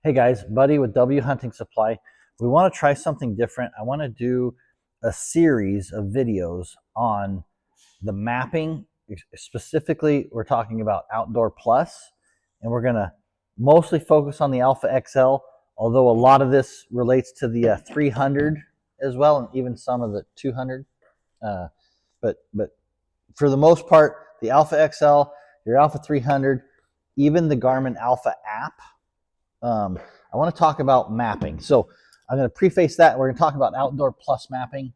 Hey guys, Buddy with W Hunting Supply. We want to try something different. I want to do a series of videos on the mapping. Specifically, we're talking about Outdoor Plus, and we're going to mostly focus on the Alpha XL, although a lot of this relates to the 300 as well, and even some of the 200. But for the most part, the Alpha XL, your Alpha 300, even the Garmin Alpha app. I want to talk about mapping. So I'm going to preface that. We're going to talk about Outdoor Plus mapping.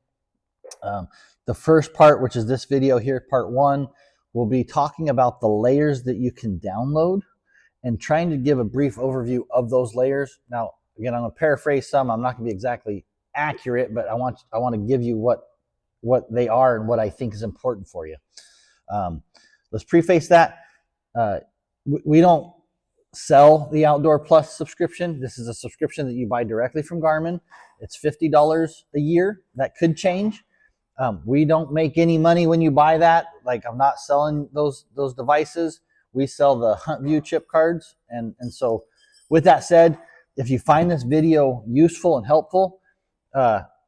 The first part, which is this video here, part one, we'll be talking about the layers that you can download and trying to give a brief overview of those layers. Now, again, I'm going to paraphrase some. I'm not going to be exactly accurate, but I want to give you what they are and what I think is important for you. Let's preface that. We don't sell the Outdoor Plus subscription. This is a subscription that you buy directly from Garmin. It's $50 a year. That could change. We don't make any money when you buy that. Like, I'm not selling those devices. We sell the HuntView chip cards. And so with that said, if you find this video useful and helpful,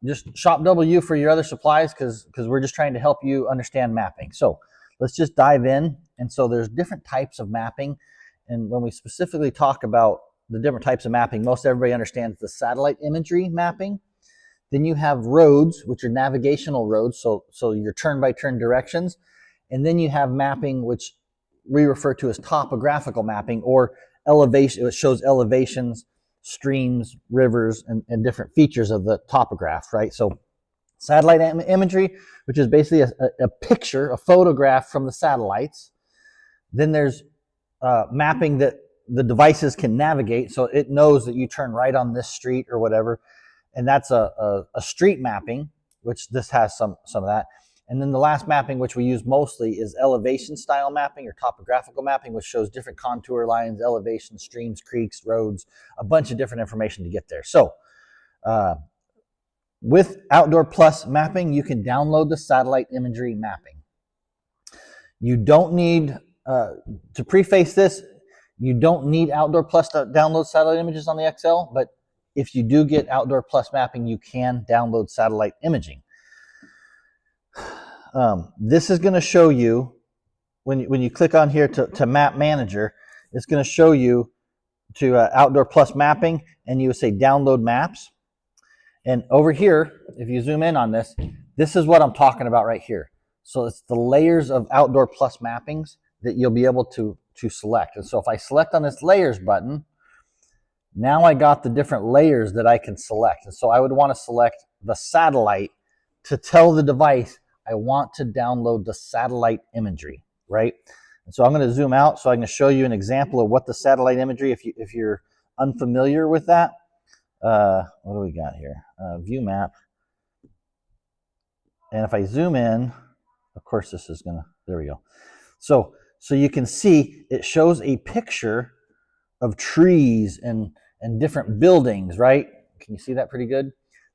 just shop W for your other supplies because we're just trying to help you understand mapping. So let's just dive in. And so there's different types of mapping. And when we specifically talk about the different types of mapping, most everybody understands the satellite imagery mapping. Then you have roads, which are navigational roads, so your turn-by-turn directions. And then you have mapping, which we refer to as topographical mapping, or elevation. It shows elevations, streams, rivers, and different features of the topograph, right? So satellite imagery, which is basically a picture, a photograph from the satellites. Then there's mapping that the devices can navigate, so it knows that you turn right on this street or whatever, and that's a street mapping, which this has some of that. And then the last mapping, which we use mostly, is elevation style mapping or topographical mapping, which shows different contour lines, elevation, streams, creeks, roads, a bunch of different information to get there. So with Outdoor Plus mapping, you can download the satellite imagery mapping. You don't need to preface this, you don't need Outdoor Plus to download satellite images on the XL, but if you do get Outdoor Plus mapping, you can download satellite imaging. This is going to show you, when you click on here to Map Manager, it's going to show you to Outdoor Plus mapping, and you would say Download Maps. And over here, if you zoom in on this, this is what I'm talking about right here. So it's the layers of Outdoor Plus mappings that you'll be able to select. And so if I select on this layers button, now I got the different layers that I can select. And so I would want to select the satellite to tell the device I want to download the satellite imagery, right? And so I'm going to zoom out so I can show you an example of what the satellite imagery, if you're unfamiliar with that. What do we got here? View map. And if I zoom in, of course this is going to, there we go. So you can see it shows a picture of trees and different buildings, right? Can you see that pretty good?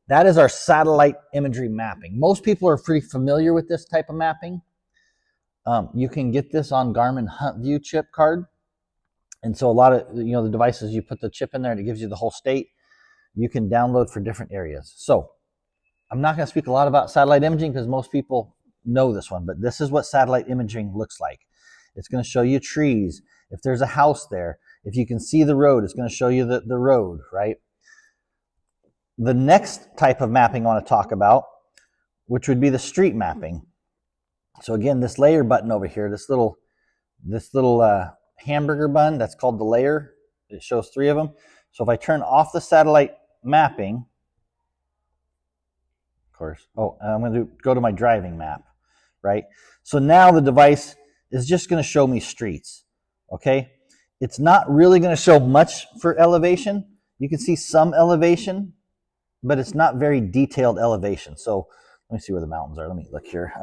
That is our satellite imagery mapping. Most people are pretty familiar with this type of mapping. You can get this on Garmin HuntView chip card. And so a lot of, the devices, you put the chip in there and it gives you the whole state. You can download for different areas. So I'm not going to speak a lot about satellite imaging because most people know this one, but this is what satellite imaging looks like. It's going to show you trees. If there's a house there, if you can see the road, it's going to show you the road, right? The next type of mapping I want to talk about, which would be the street mapping. So again, this layer button over here, this little hamburger bun, that's called the layer. It shows 3 of them. So if I turn off the satellite mapping, of course, I'm going to go to my driving map, right? So now the device is just going to show me streets, okay? It's not really going to show much for elevation. You can see some elevation, but it's not very detailed elevation. So let me see where the mountains are. Let me look here.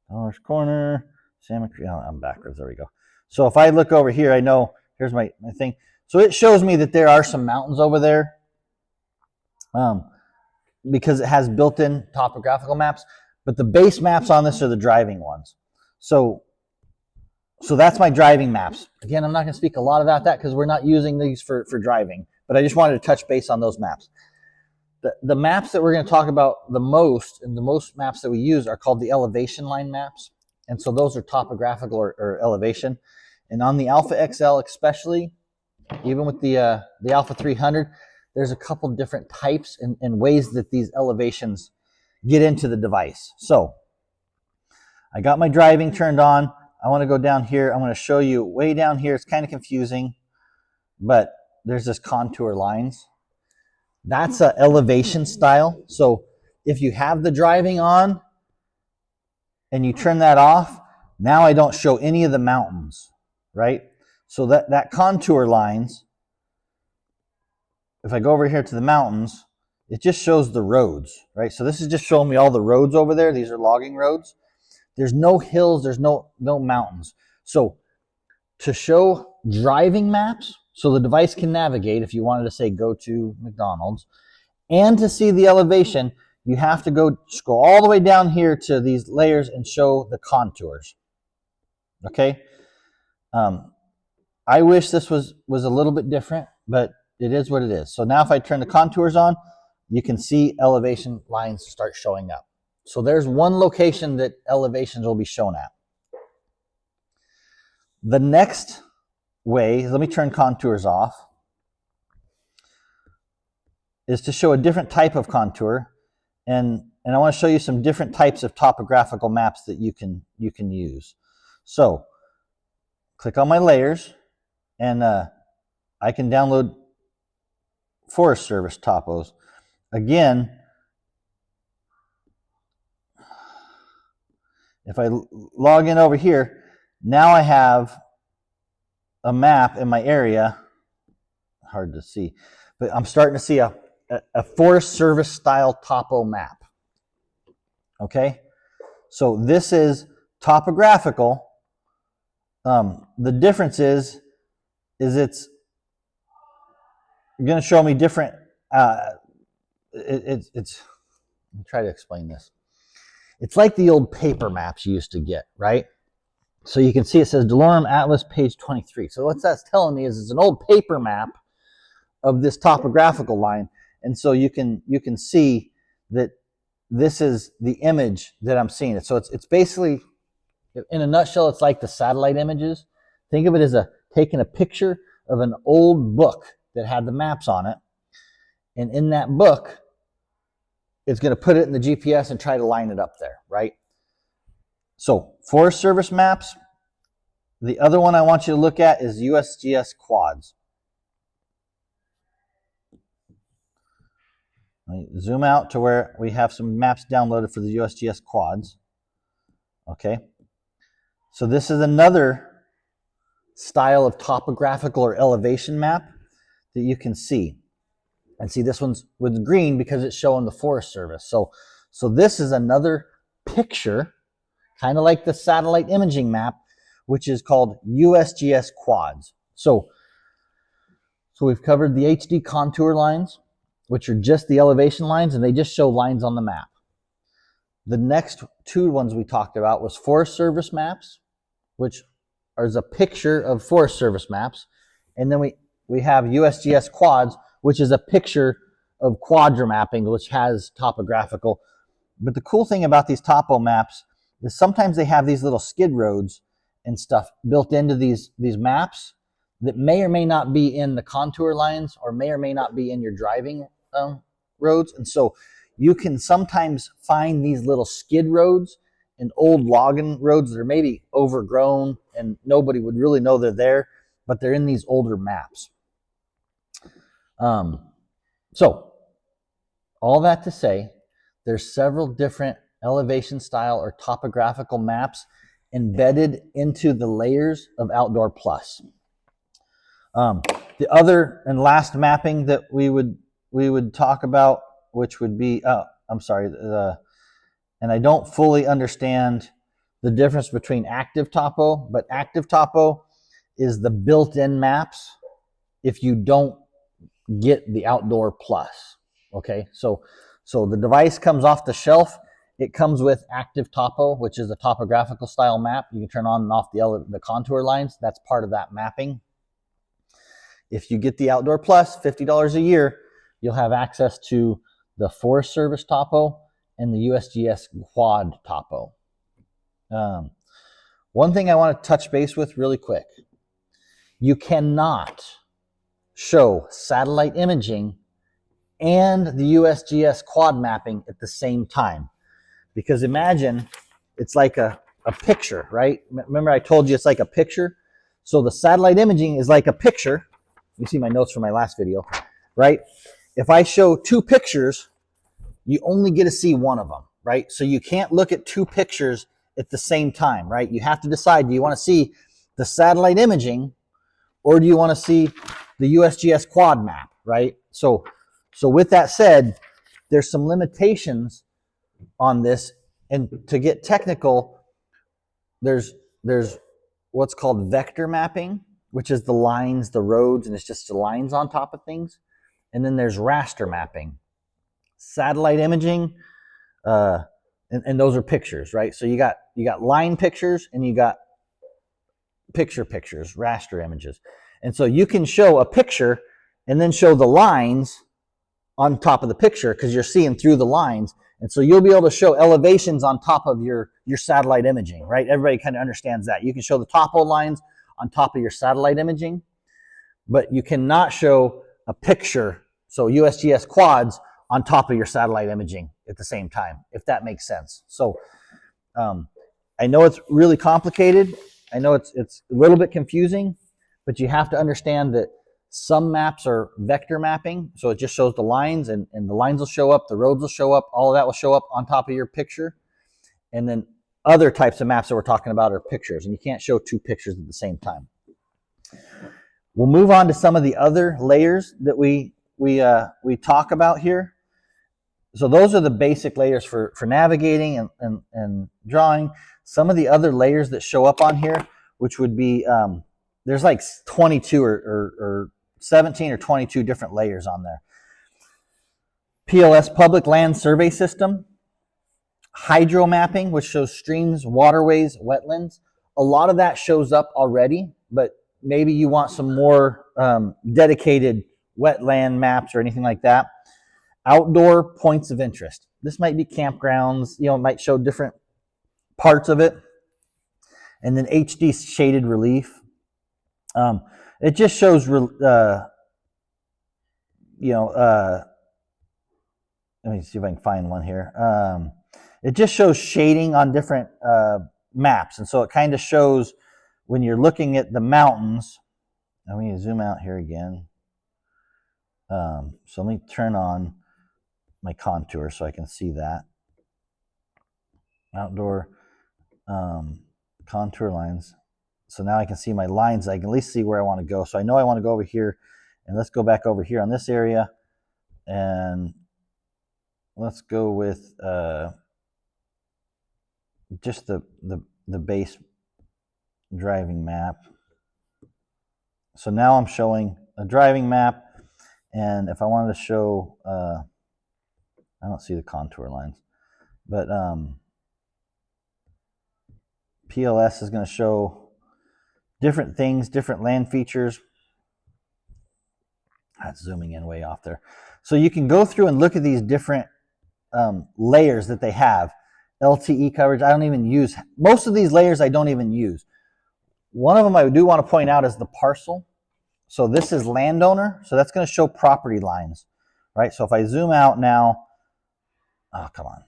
Dollar's Corner, Salmon Creek. Oh, I'm backwards. There we go. So if I look over here, I know, here's my thing. So it shows me that there are some mountains over there because it has built-in topographical maps. But the base maps on this are the driving ones. So So that's my driving maps. Again, I'm not going to speak a lot about that because we're not using these for driving, but I just wanted to touch base on those maps. The maps that we're going to talk about the most, and the most maps that we use, are called the elevation line maps. And so those are topographical or elevation. And on the Alpha XL especially, even with the Alpha 300, there's a couple different types and ways that these elevations get into the device. So I got my driving turned on. I want to go down here. I'm going to show you way down here. It's kind of confusing, but there's this contour lines. That's an elevation style. So if you have the driving on and you turn that off, now I don't show any of the mountains, right? So that contour lines, if I go over here to the mountains, it just shows the roads, right? So this is just showing me all the roads over there. These are logging roads. There's no hills, there's no mountains. So to show driving maps, so the device can navigate, if you wanted to say go to McDonald's, and to see the elevation, you have to go scroll all the way down here to these layers and show the contours. Okay? I wish this was a little bit different, but it is what it is. So now if I turn the contours on, you can see elevation lines start showing up. So there's one location that elevations will be shown at. The next way, let me turn contours off, is to show a different type of contour, and I want to show you some different types of topographical maps that you can use. So click on my layers, and I can download Forest Service topos. Again, if I log in over here, now I have a map in my area. Hard to see, but I'm starting to see a Forest Service style topo map. Okay, so this is topographical. The difference is it's going to show me different. It's. Let me try to explain this. It's like the old paper maps you used to get, right? So you can see it says DeLorme Atlas, page 23. So what that's telling me is it's an old paper map of this topographical line, and so you can see that this is the image that I'm seeing. So it's basically, in a nutshell, it's like the satellite images. Think of it as taking a picture of an old book that had the maps on it, and in that book, it's going to put it in the GPS and try to line it up there, right? So Forest Service maps. The other one I want you to look at is USGS quads. Let me zoom out to where we have some maps downloaded for the USGS quads. Okay. So this is another style of topographical or elevation map that you can see. And see, this one's with green because it's showing the Forest Service. So this is another picture, kind of like the satellite imaging map, which is called USGS quads. So we've covered the HD contour lines, which are just the elevation lines, and they just show lines on the map. The next two ones we talked about was Forest Service maps, which is a picture of Forest Service maps. And then we have USGS quads, which is a picture of quadra mapping, which has topographical. But the cool thing about these topo maps is sometimes they have these little skid roads and stuff built into these maps that may or may not be in the contour lines or may or may not be in your driving roads. And so you can sometimes find these little skid roads and old logging roads that are maybe overgrown and nobody would really know they're there, but they're in these older maps. So all that to say, there's several different elevation style or topographical maps embedded into the layers of Outdoor Plus. The other and last mapping that we would talk about, which would be, and I don't fully understand the difference between active topo, but active topo is the built-in maps if you don't get the Outdoor Plus. Okay, so the device comes off the shelf It comes with active topo, which is a topographical style map. You can turn on and off the contour lines. That's part of that mapping. If you get the Outdoor Plus, $50 a year, you'll have access to the Forest Service topo and the USGS quad topo. One thing I want to touch base with really quick. You cannot show satellite imaging and the USGS quad mapping at the same time. Because imagine it's like a picture, right? Remember I told you it's like a picture? So the satellite imaging is like a picture. You see my notes from my last video, right? If I show two pictures, you only get to see one of them, right? So you can't look at two pictures at the same time, right? You have to decide, do you want to see the satellite imaging or do you want to see the USGS quad map, right? So with that said, there's some limitations on this, and to get technical, there's what's called vector mapping, which is the lines, the roads, and it's just the lines on top of things. And then there's raster mapping, satellite imaging, and those are pictures, right? So you got line pictures and you got pictures, raster images. And so you can show a picture and then show the lines on top of the picture because you're seeing through the lines. And so you'll be able to show elevations on top of your satellite imaging, right? Everybody kind of understands that. You can show the topo lines on top of your satellite imaging, but you cannot show a picture, so USGS quads, on top of your satellite imaging at the same time, if that makes sense. So I know it's really complicated. I know it's a little bit confusing, but you have to understand that some maps are vector mapping, so it just shows the lines, and the lines will show up, the roads will show up, all of that will show up on top of your picture. And then other types of maps that we're talking about are pictures, and you can't show two pictures at the same time. We'll move on to some of the other layers that we talk about here. So those are the basic layers for navigating and drawing. Some of the other layers that show up on here, which would be, there's like 22 or 17 or 22 different layers on there. PLS, Public Land Survey System. Hydro mapping, which shows streams, waterways, wetlands. A lot of that shows up already, but maybe you want some more dedicated wetland maps or anything like that. Outdoor points of interest. This might be campgrounds, it might show different parts of it. And then HD shaded relief. It just shows, let me see if I can find one here. It just shows shading on different maps. And so it kind of shows when you're looking at the mountains. Let me zoom out here again. So let me turn on my contour so I can see that. Outdoor contour lines. So now I can see my lines. I can at least see where I want to go. So I know I want to go over here, and let's go back over here on this area, and let's go with just the base driving map. So now I'm showing a driving map, and if I wanted to show, I don't see the contour lines, but PLS is going to show different things, different land features. That's zooming in way off there. So you can go through and look at these different layers that they have. LTE coverage, I don't even use. Most of these layers I don't even use. One of them I do want to point out is the parcel. So this is landowner, so that's going to show property lines, right? So if I zoom out now, oh, come on.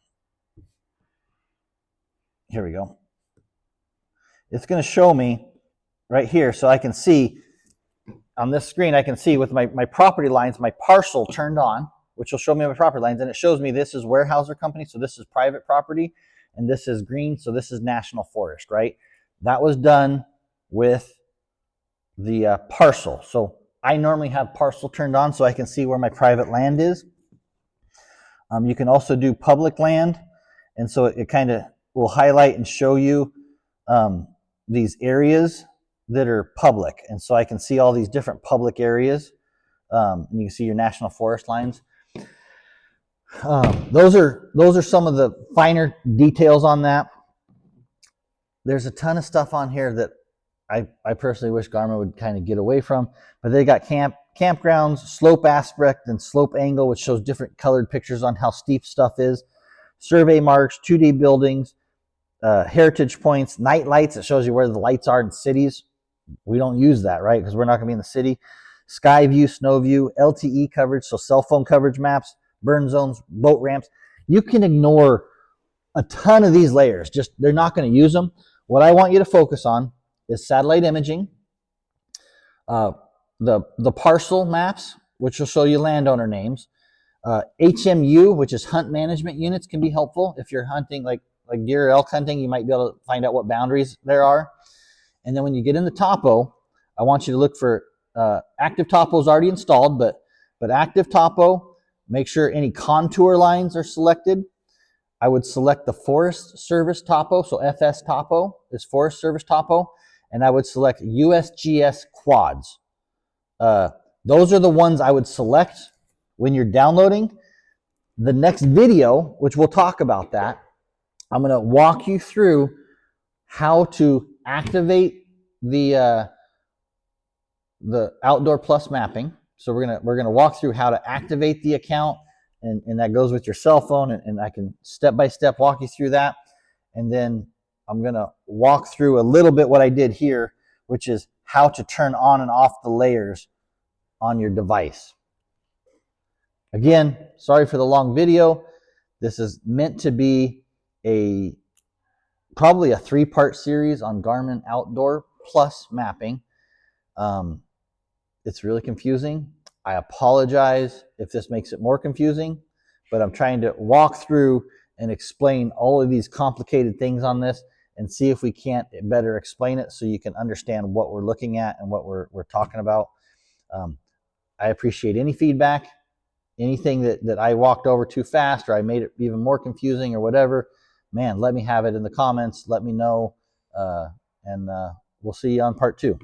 Here we go. It's going to show me right here, so I can see on this screen, I can see with my property lines, my parcel turned on, which will show me my property lines, and it shows me this is Weyerhaeuser Company, so this is private property, and this is green, so this is National Forest, right? That was done with the parcel. So I normally have parcel turned on so I can see where my private land is. You can also do public land, and so it kind of will highlight and show you these areas that are public, and so I can see all these different public areas. And you can see your National Forest lines. Those are some of the finer details on that. There's a ton of stuff on here that I personally wish Garmin would kind of get away from, but they got campgrounds, slope aspect, and slope angle, which shows different colored pictures on how steep stuff is, survey marks, 2D buildings, heritage points, night lights. It shows you where the lights are in cities. We don't use that, right? Because we're not going to be in the city. Sky view, snow view, LTE coverage, so cell phone coverage maps, burn zones, boat ramps. You can ignore a ton of these layers. Just they're not going to use them. What I want you to focus on is satellite imaging, the parcel maps, which will show you landowner names. HMU, which is hunt management units, can be helpful if you're hunting like deer or elk hunting. You might be able to find out what boundaries there are. And then when you get in the topo, I want you to look for active topo is already installed, but active topo, make sure any contour lines are selected. I would select the Forest Service topo, so FS topo is Forest Service topo, and I would select USGS quads. Those are the ones I would select when you're downloading. The next video, which we'll talk about that, I'm going to walk you through how to activate the Outdoor Plus mapping. So we're gonna walk through how to activate the account, and that goes with your cell phone, and I can step by step walk you through that. And then I'm gonna walk through a little bit what I did here, which is how to turn on and off the layers on your device. Again, sorry for the long video. This is meant to be probably a 3-part series on Garmin Outdoor Plus mapping. It's really confusing. I apologize if this makes it more confusing, but I'm trying to walk through and explain all of these complicated things on this and see if we can't better explain it so you can understand what we're looking at and what we're talking about. I appreciate any feedback, anything that I walked over too fast or I made it even more confusing or whatever. Man, let me have it in the comments. Let me know, and we'll see you on part 2.